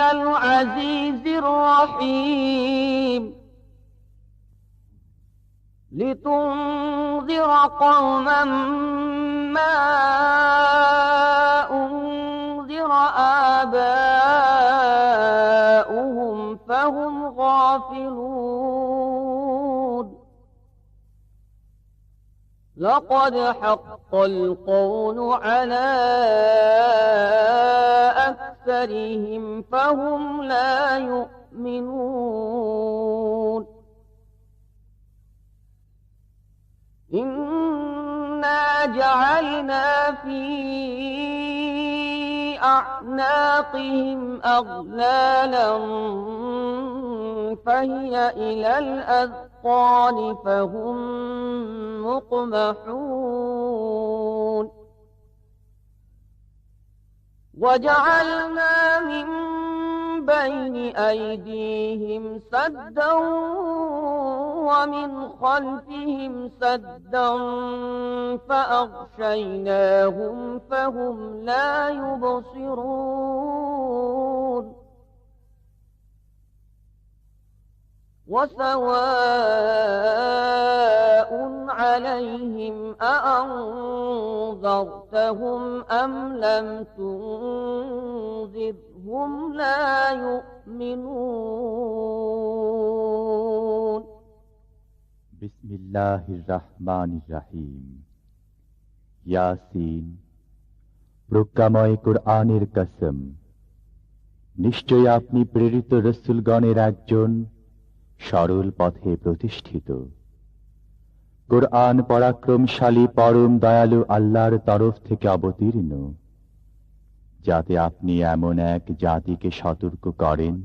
العزيز الرحيم لتنذر قوما ما أنذر آباؤهم فهم غافلون لقد حق القول على أكثرهم فهم لا يؤمنون إنا جعلنا في أعناقهم أغلالا فهي إلى الأذقان فهم مقمحون وجعلنا من بين أيديهم سدا ومن خلفهم سدا فأغشيناهم فهم لا يبصرون وسواء عليهم أأنذرتهم أم لم تنذرهم لا يؤمنون بسم الله الرحمن الرحيم ইয়াসিন প্রজ্ঞাময় কুরআনের কসম নিশ্চয় আপনি প্রেরিত রাসূলগণের একজন সরল পথে প্রতিষ্ঠিত কুরআন পরাক্রমশালী পরম দয়ালু আল্লাহর তরফ থেকে অবতীর্ণ যাতে আপনি এমন এক জাতিকে সতর্ক করেন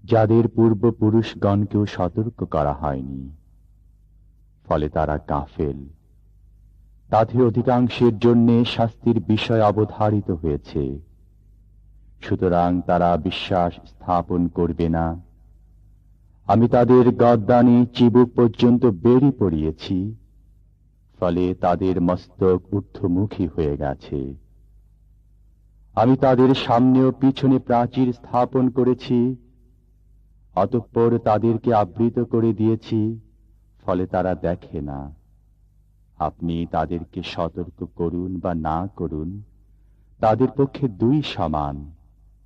যাদের পূর্বপুরুষগণকেও সতর্ক করা হয়নি ফলে তারা গাফেল তাদের অধিকাংশের জন্য শাস্তির বিষয় অবধারিত হয়েছে সুতরাং তারা বিশ্বাস স্থাপন করবে না আমি তাদের গর্দানে চিবুক পর্যন্ত বেড়ি পড়িয়েছি ফলে তাদের মস্তক ঊর্ধ্বমুখী হয়ে গেছে আমি তাদের সামনে ও পিছনে প্রাচীর স্থাপন করেছি অতঃপর তাদেরকে আবৃত করে দিয়েছি ফলে তারা দেখে না আপনি তাদেরকে সতর্ক করুন বা না করুন তাদের পক্ষে দুই সমান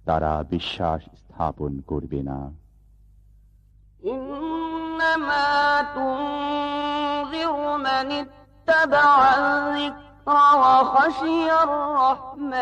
তারা বিশ্বাস স্থাপন করবে না إنما تنذر من اتبع الذكر وخشي الرحمن